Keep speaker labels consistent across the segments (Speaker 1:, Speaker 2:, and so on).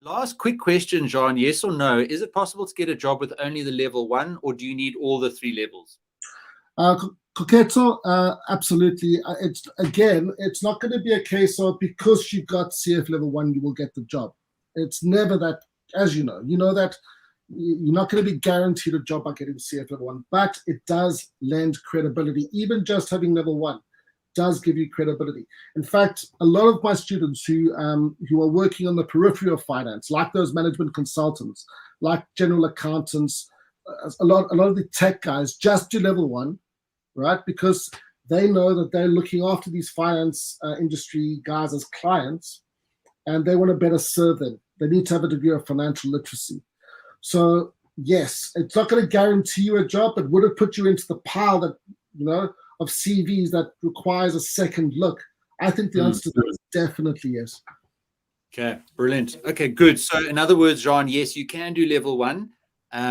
Speaker 1: Last quick question, Jean, yes or no? Is it possible to get a job with only the level 1, or do you need all the 3 levels?
Speaker 2: Koketo, absolutely. It's not going to be a case of because you got CF level 1, you will get the job. It's never that, as you know that you're not going to be guaranteed a job by getting CF level 1, but it does lend credibility. Even just having level 1 does give you credibility. In fact, a lot of my students who are working on the periphery of finance, like those management consultants, like general accountants, a lot of the tech guys just do level 1, right? Because they know that they're looking after these finance industry guys as clients, and they want to better serve them. They need to have a degree of financial literacy. So yes, it's not going to guarantee you a job, but would it put you into the pile that, of CVs that requires a second look? I think the answer to that is definitely yes.
Speaker 1: Okay, brilliant. Okay, good. So in other words, Jean, yes, you can do level 1.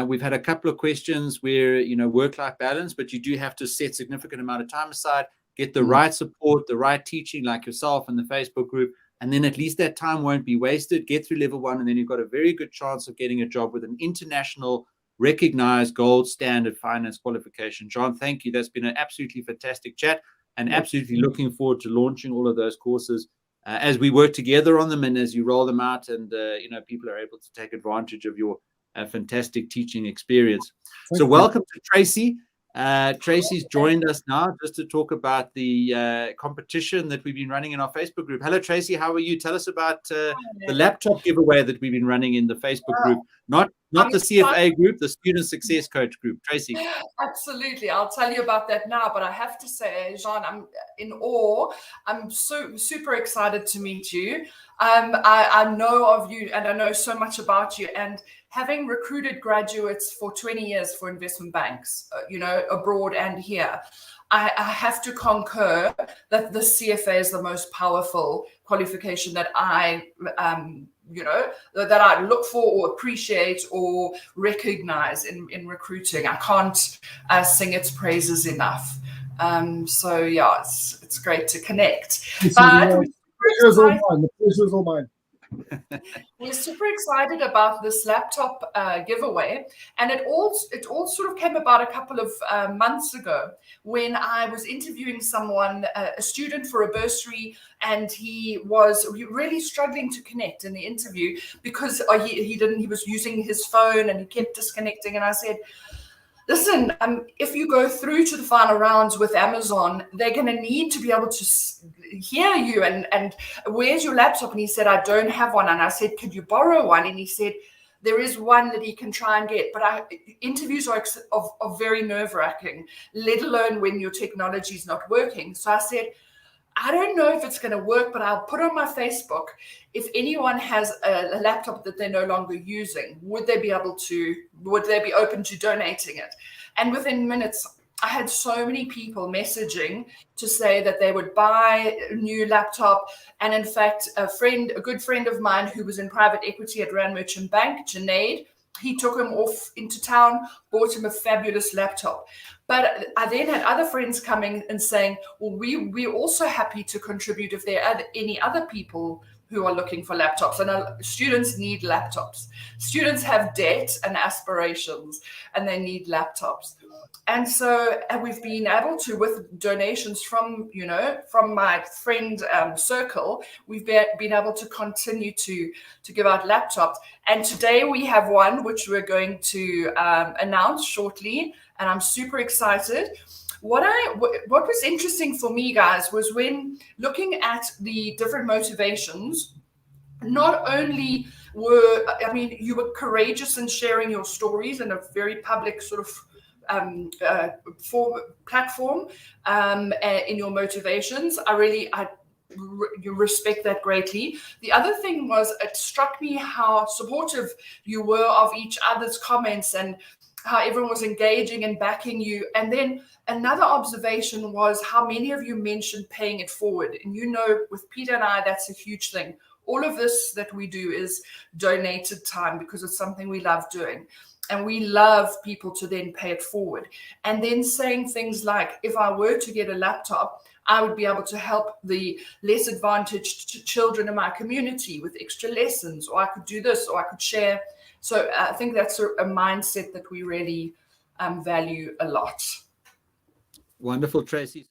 Speaker 1: We've had a couple of questions where, work-life balance, but you do have to set significant amount of time aside, get the right support, the right teaching like yourself and the Facebook group, and then at least that time won't be wasted. Get through level 1, and then you've got a very good chance of getting a job with an international recognized gold standard finance qualification. John, thank you. That's been an absolutely fantastic chat, and absolutely looking forward to launching all of those courses as we work together on them and as you roll them out, and people are able to take advantage of your fantastic teaching experience. So welcome to Tracy. Tracy's joined us now just to talk about the competition that we've been running in our Facebook group. Hello, Tracy. How are you? Tell us about the laptop giveaway that we've been running in the Facebook group. Not the CFA group, the Student Success Coach group. Tracy.
Speaker 3: Absolutely. I'll tell you about that now. But I have to say, Jean, I'm in awe. I'm so super excited to meet you. I know of you, and I know so much about you. And having recruited graduates for 20 years for investment banks, abroad and here, I have to concur that the CFA is the most powerful qualification that I that I look for or appreciate or recognize in recruiting. I can't sing its praises enough. So yeah, it's great to connect.
Speaker 2: The pleasure is all mine.
Speaker 3: We're super excited about this laptop giveaway, and it all sort of came about a couple of months ago when I was interviewing someone, a student for a bursary, and he was really struggling to connect in the interview because he was using his phone and he kept disconnecting. And I said, listen, if you go through to the final rounds with Amazon, they're going to need to be able to hear you. And where's your laptop? And he said, I don't have one. And I said, could you borrow one? And he said, there is one that he can try and get. But interviews are very nerve-wracking, let alone when your technology is not working. So I said, I don't know if it's going to work, but I'll put on my Facebook, if anyone has a laptop that they're no longer using, would they be open to donating it? And within minutes, I had so many people messaging to say that they would buy a new laptop. And in fact, a good friend of mine who was in private equity at Rand Merchant Bank, Junaid, he took him off into town, bought him a fabulous laptop. But I then had other friends coming and saying, well, we're also happy to contribute if there are any other people who are looking for laptops. And students need laptops. Students have debt and aspirations, and they need laptops. And so we've been able to, with donations from my friend circle, we've been able to continue to give out laptops. And today we have one which we're going to announce shortly, and I'm super excited. What was interesting for me, guys, was when looking at the different motivations, not only you were courageous in sharing your stories in a very public sort of platform in your motivations. You respect that greatly. The other thing was, it struck me how supportive you were of each other's comments and how everyone was engaging and backing you. And then another observation was how many of you mentioned paying it forward. And with Peter and I, that's a huge thing. All of this that we do is donated time because it's something we love doing. And we love people to then pay it forward. And then saying things like, if I were to get a laptop, I would be able to help the less advantaged children in my community with extra lessons, or I could do this, or I could share. So I think that's a mindset that we really value a lot.
Speaker 1: Wonderful, Tracy.